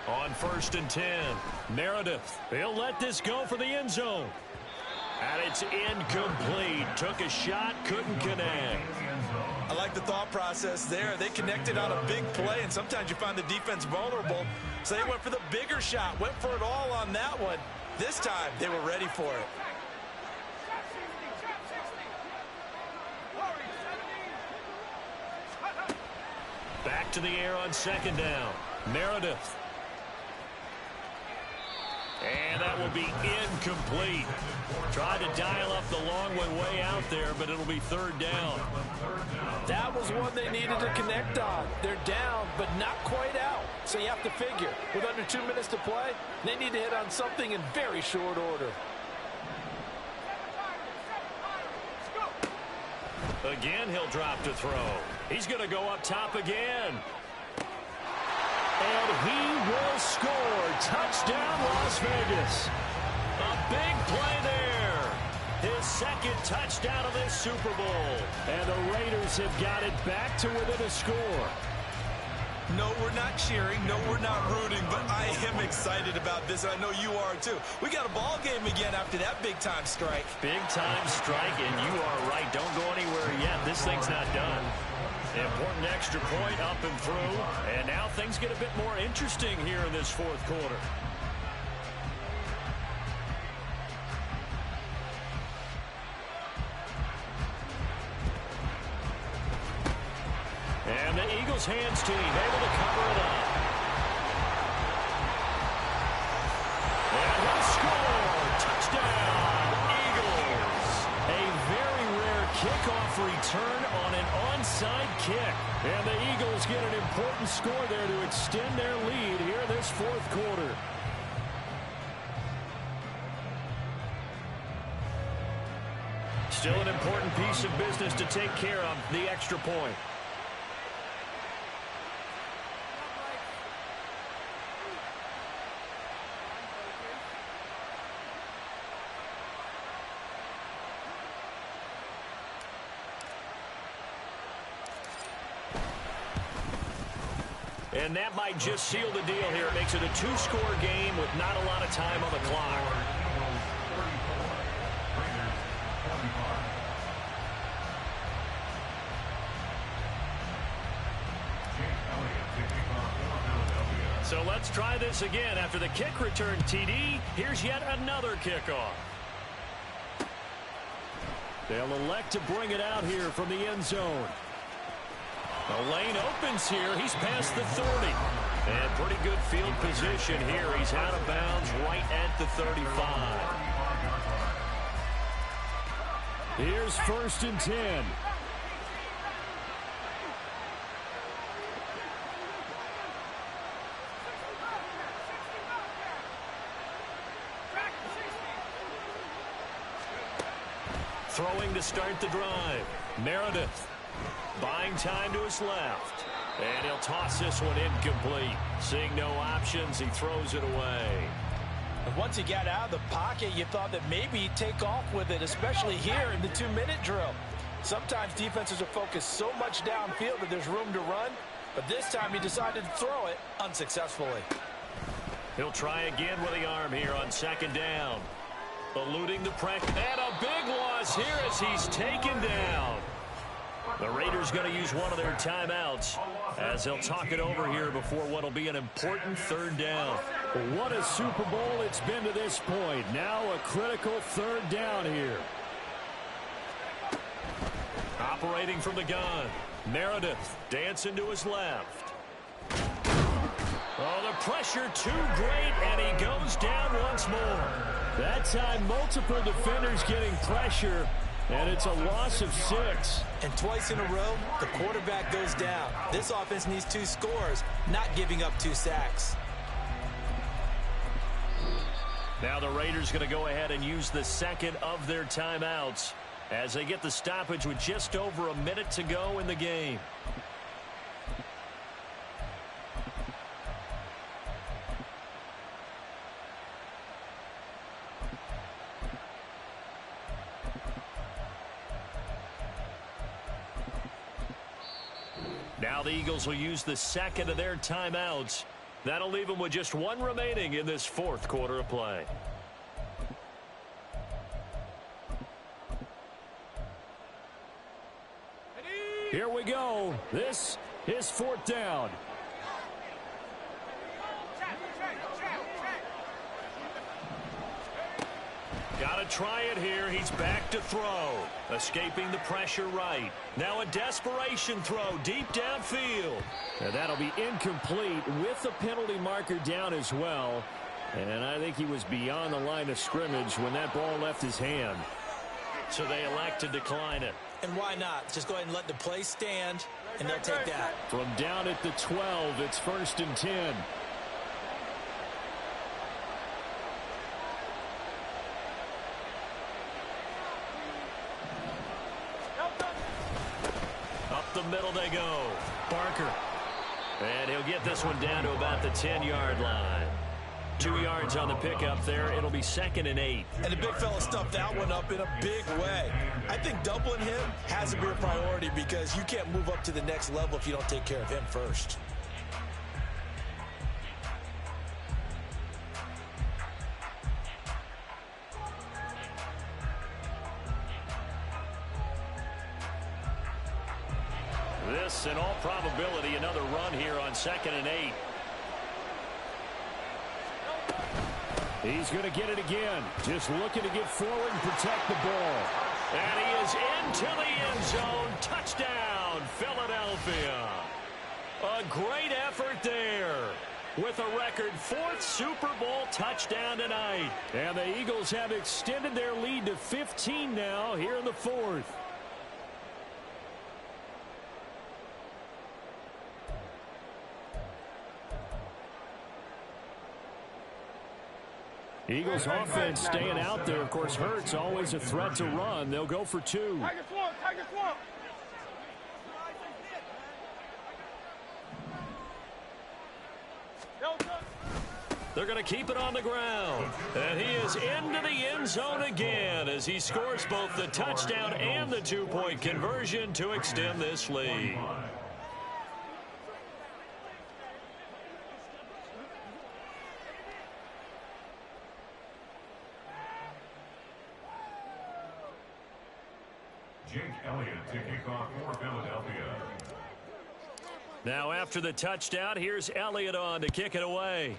On first and 10, Meredith. He'll let this go for the end zone. And it's incomplete. Took a shot, couldn't connect. I like the thought process there. They connected on a big play, and sometimes you find the defense vulnerable. So they went for the bigger shot, went for it all on that one. This time, they were ready for it. Back to the air on second down. Meredith. And that will be incomplete. Tried to dial up the long one way out there, but it'll be third down. That was one they needed to connect on. They're down, but not quite out. So you have to figure, with under 2 minutes to play, they need to hit on something in very short order. Again, he'll drop to throw. He's going to go up top again. And he will score. Touchdown, Las Vegas. A big play there. His second touchdown of this Super Bowl. And the Raiders have got it back to within a score. No, we're not cheering. No, we're not rooting. But I am excited about this, and I know you are too. We got a ball game again after that big-time strike. Big-time strike, and you are right. Don't go anywhere yet. This thing's not done. Important extra point up and through. And now things get a bit more interesting here in this fourth quarter. And the Eagles hands team able to cover it up. And he'll score. Touchdown, Eagles. A very rare kickoff return on an onside kick. And the Eagles get an important score there to extend their lead here this fourth quarter. Still an important piece of business to take care of, the extra point. And that might just seal the deal here. It makes it a two-score game with not a lot of time on the clock. So let's try this again. After the kick return TD, here's yet another kickoff. They'll elect to bring it out here from the end zone. The lane opens here. He's past the 30. And pretty good field position here. He's out of bounds right at the 35. Here's 1st and 10. Throwing to start the drive. Meredith. Buying time to his left. And he'll toss this one incomplete. Seeing no options, he throws it away. And once he got out of the pocket, you thought that maybe he'd take off with it, especially here in the 2-minute drill. Sometimes defenses are focused so much downfield that there's room to run, but this time he decided to throw it unsuccessfully. He'll try again with the arm here on 2nd down. Eluding the pressure. And a big loss here as he's taken down. The Raiders going to use one of their timeouts as they'll talk it over here before what will be an important 3rd down. What a Super Bowl it's been to this point. Now a critical 3rd down here. Operating from the gun. Meredith dancing to his left. Oh, the pressure too great, and he goes down once more. That time, multiple defenders getting pressure. And it's a loss of 6. And twice in a row, the quarterback goes down. This offense needs 2 scores, not giving up 2 sacks. Now the Raiders going to go ahead and use the 2nd of their timeouts as they get the stoppage with just over a minute to go in the game. Now the Eagles will use the 2nd of their timeouts. That'll leave them with just 1 remaining in this 4th quarter of play. Here we go. This is 4th down. Got to try it here. He's back to throw. Escaping the pressure right. Now a desperation throw deep downfield. And that'll be incomplete with the penalty marker down as well. And I think he was beyond the line of scrimmage when that ball left his hand. So they elect to decline it. And why not? Just go ahead and let the play stand, and they'll take that. From down at the 12, it's 1st and 10. Up the middle they go. Barker. And he'll get this one down to about the 10-yard line. 2 yards on the pickup there. It'll be 2nd and 8. And the big fella stuffed that one up in a big way. I think doubling him has to be a priority because you can't move up to the next level if you don't take care of him first. This, in all probability, another run here on 2nd and 8. He's going to get it again. Just looking to get forward and protect the ball. And he is into the end zone. Touchdown, Philadelphia. A great effort there with a record 4th Super Bowl touchdown tonight. And the Eagles have extended their lead to 15 now here in the 4th. Eagles offense staying out there. Of course, Hurts always a threat to run. They'll go for 2. They're going to keep it on the ground. And he is into the end zone again as he scores both the touchdown and the 2-point conversion to extend this lead. Jake Elliott to kick off for Philadelphia. Now after the touchdown, here's Elliott on to kick it away.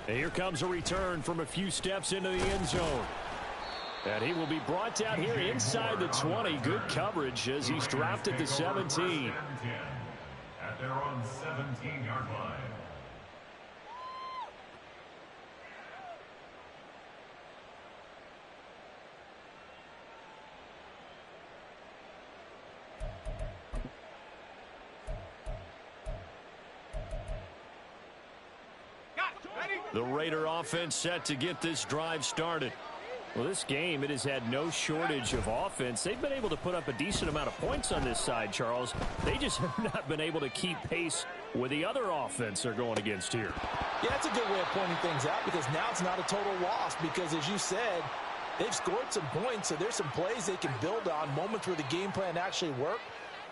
And here comes a return from a few steps into the end zone. And he will be brought down here inside the 20. Good coverage as he's dropped at the 17. At their own 17-yard line. The Raider offense set to get this drive started. Well, this game, it has had no shortage of offense. They've been able to put up a decent amount of points on this side, Charles. They just have not been able to keep pace with the other offense they're going against here. Yeah, that's a good way of pointing things out because now it's not a total loss because, as you said, they've scored some points, so there's some plays they can build on, moments where the game plan actually worked.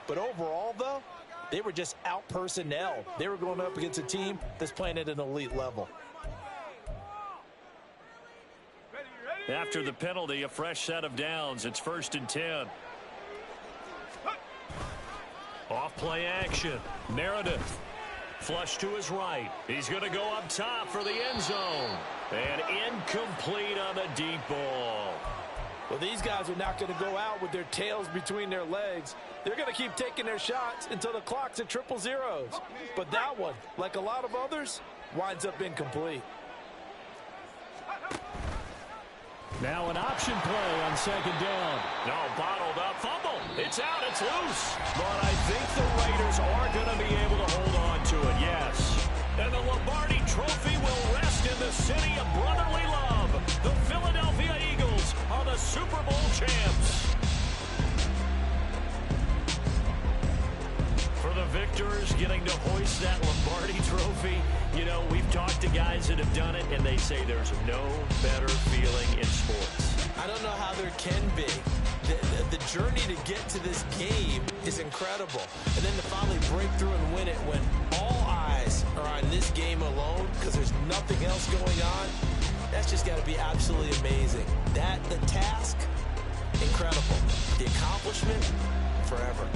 But overall, though, they were just out-personnel. They were going up against a team that's playing at an elite level. After the penalty, a fresh set of downs. It's 1st and 10. Off play action. Meredith. Flush to his right. He's going to go up top for the end zone. And incomplete on the deep ball. Well, these guys are not going to go out with their tails between their legs. They're going to keep taking their shots until the clock's at 000. But that one, like a lot of others, winds up incomplete. Now an option play on 2nd down. No, bottled up. Fumble. It's out. It's loose. But I think the Raiders are going to be able to hold on to it, yes. And the Lombardi Trophy will rest in the city of brotherly love. The Philadelphia Eagles are the Super Bowl champs. For the victors getting to hoist that Lombardi Trophy, you know, we've talked to guys that have done it, and they say there's no better feeling in sports. I don't know how there can be. The journey to get to this game is incredible. And then to finally break through and win it when all eyes are on this game alone because there's nothing else going on, that's just got to be absolutely amazing. The task, incredible. The accomplishment, forever.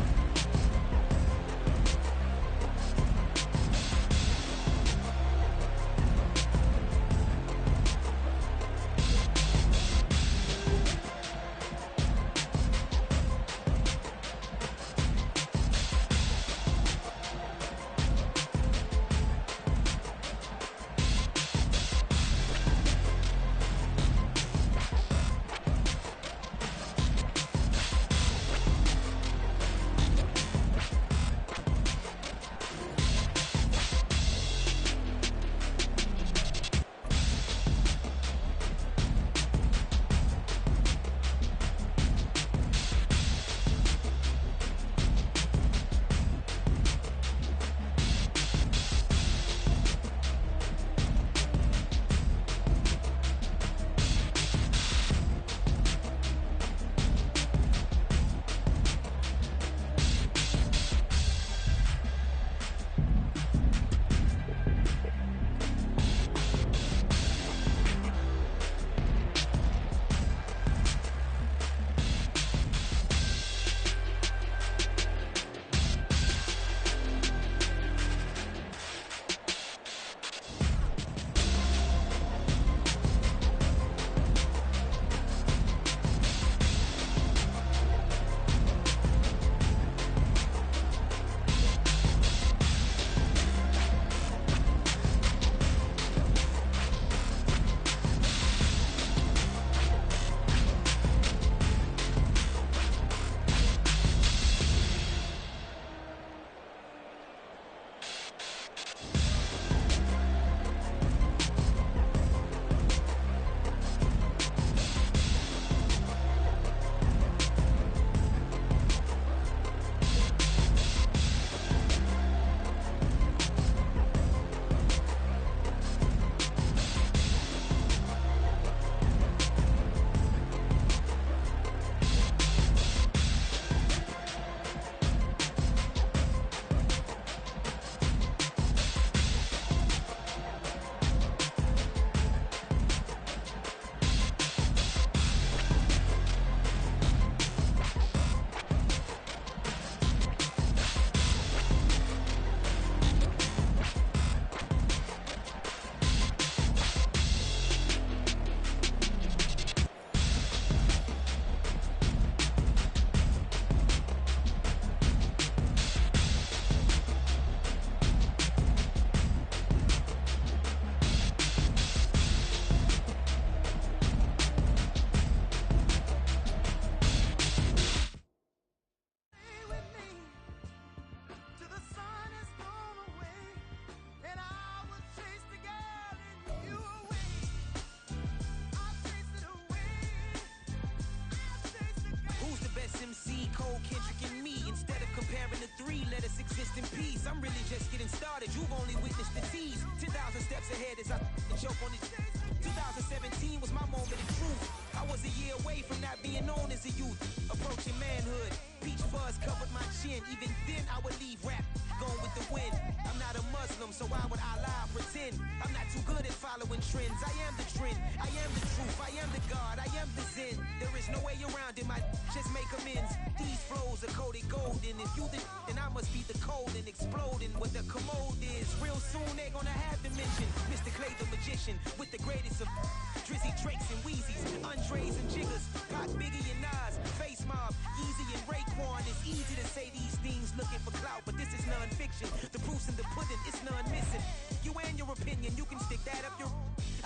rest in peace. I'm really just getting started. You've only witnessed the tease. 10,000 steps ahead as I choke on it. 2017 was my moment of truth. I was a year away from not being known as a youth. Approaching manhood. Peach fuzz covered my chin. Even then I would leave rap going with the wind. I'm not a Muslim, so why would I lie or pretend? I'm not too good at following trends. I am the trend. I am the truth. I am the God. I am the Zen. There is no way around it. My just make amends. These flows are coated golden. If you the then I must be the cold and exploding what the commode is. Real soon they gonna have to mention Mr. Clay the magician with the greatest of Drizzy, Drakes and Wheezies, Andres and Jiggers, Pac, Biggie and Nas, Face Mob, Yeezy and Raekwon. It's easy to say these things looking for clout, but this is non-fiction. The proof's in the pudding, it's none missing. You and your opinion, you can stick that up your...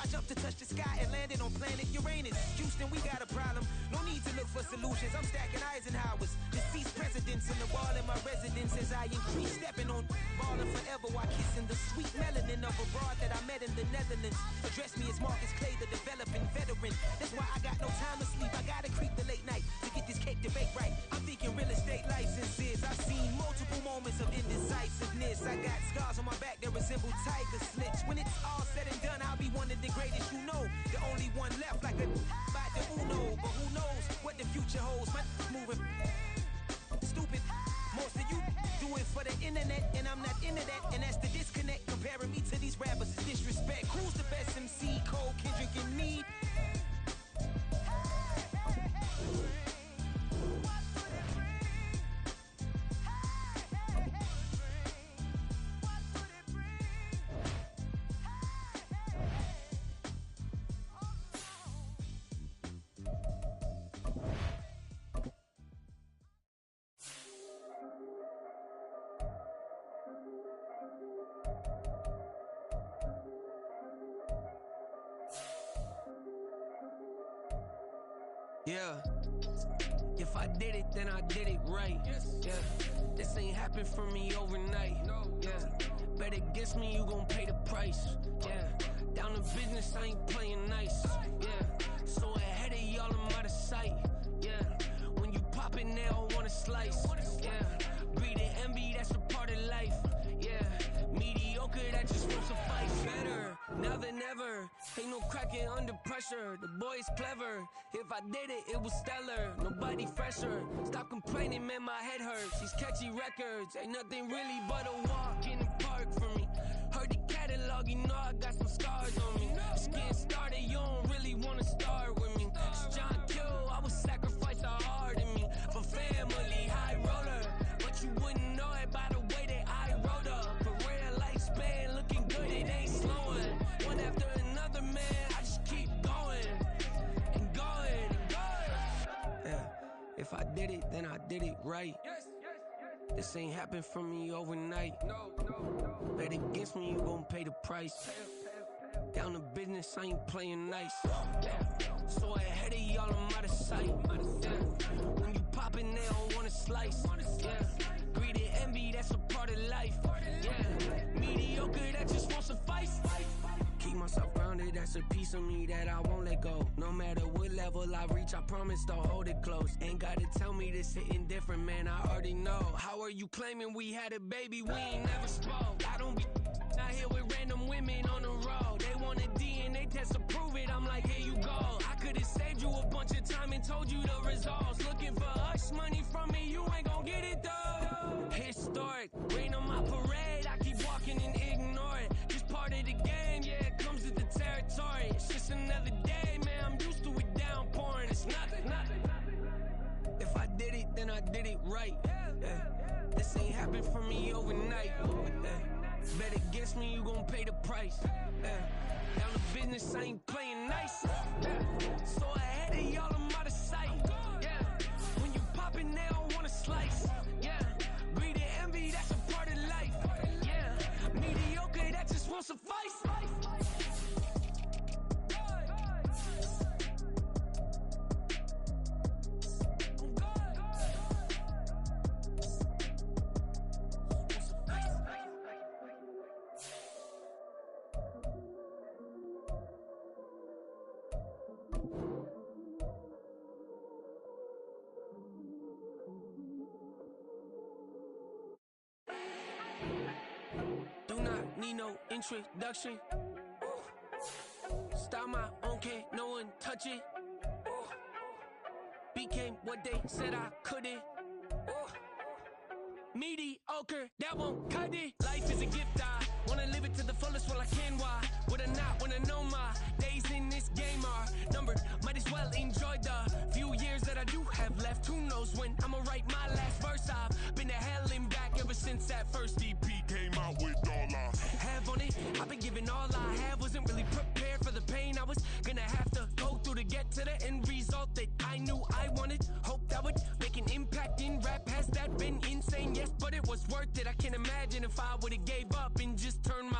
I jumped to touch the sky and landed on planet Uranus. Houston, we got a problem. No need to look for solutions. I'm stacking Eisenhowers. Deceased presidents on the wall in my residence as I increase stepping on ballin' forever while kissing the sweet melanin of a broad that I met in the Netherlands. Address me as Marcus Clay, the developing veteran. That's why I got no time to sleep. I gotta creep the late night to get this cake debate right. I'm thinking real estate licenses. I've seen multiple moments of indecisiveness. I got scars on my back that resemble tiger slits. When it's all said and done, I'll be one of the greatest you know. The only one left like a by the Uno. But who knows what the future holds. My moving stupid. Most of you do it for the internet, and I'm not into that. And that's the disconnect. Comparing me to these rappers is disrespect. Who's the best MC? Cole, Kendrick, and me? Yeah. If I did it, then I did it right. Yeah. This ain't happened for me overnight. Yeah. Bet against me, you gon' pay the price. Yeah. Down to business, I ain't playing nice. Yeah. So ahead of y'all, I'm out of sight. Yeah. When you pop it, they don't wanna slice. Yeah. Greed and envy, that's a part of life. Yeah. Mediocre, that just won't suffice. Better now than ever. Ain't no cracking under pressure. The boy's clever. If I did it, it was stellar. Nobody fresher. Stop complaining, man, my head hurts. These catchy records ain't nothing really but a walk in the park for me. Heard the catalog, you know I got some scars on me. Just getting started, you don't really wanna start with me. It's John Kill, I would sacrifice a heart in me. For family, high roller. But you wouldn't know it by the way that I wrote up. A real lifespan, looking good, it ain't slowing. One after another, man, I just keep going. And going, and going. Yeah, if I did it, then I did it right. This ain't happened for me overnight. Bet against me, you gon' pay the price. Down to business, I ain't playing nice. So ahead of y'all, I'm out of sight. When you poppin', they don't wanna slice. Greed and envy, that's a part of life. Mediocre, that just won't suffice. Keep myself grounded, that's a piece of me that I won't let go. No matter what level I reach, I promise to hold it close. Ain't gotta tell me this hitting different, man, I already know. How are you claiming we had a baby, we ain't never spoke? I don't be out here with random women on the road. They want a DNA test to prove it, I'm like, here you go. I could've saved you a bunch of time and told you the results. Looking for hush money from me, you ain't gon' get it though. Historic, rain on my parade, I keep walking and ignore it. Just part of the game, yeah, it comes with the territory. It's just another day, man, I'm used to it downpouring. It's nothing. If I did it, then I did it right. This ain't happened for me overnight. Bet against me, you gon' pay the price. Down to business, I ain't playing nice. So ahead of y'all, I'm out of sight. When you poppin', they don't wanna slice. Greed and envy, that's a part of life. Mediocre, that just won't suffice. need no introduction. Start my own, can't no one touch it. Became what they said I couldn't. Mediocre, that won't cut it. Life is a gift, I wanna live it to the fullest while I can. Why would I not wanna know my days in this game are numbered? Might as well enjoy the few years that I do have left. Who knows when I'ma write my last verse? I've been to hell and back ever since that first EP came out with all I have on it. I've been giving all I have, wasn't really prepared for the pain I was gonna have to go through to get to the end result that I knew I wanted. Hoped I would make an impact in rap. Has that been insane? Yes, but it was worth it. I can't imagine if I would've gave up and just turned my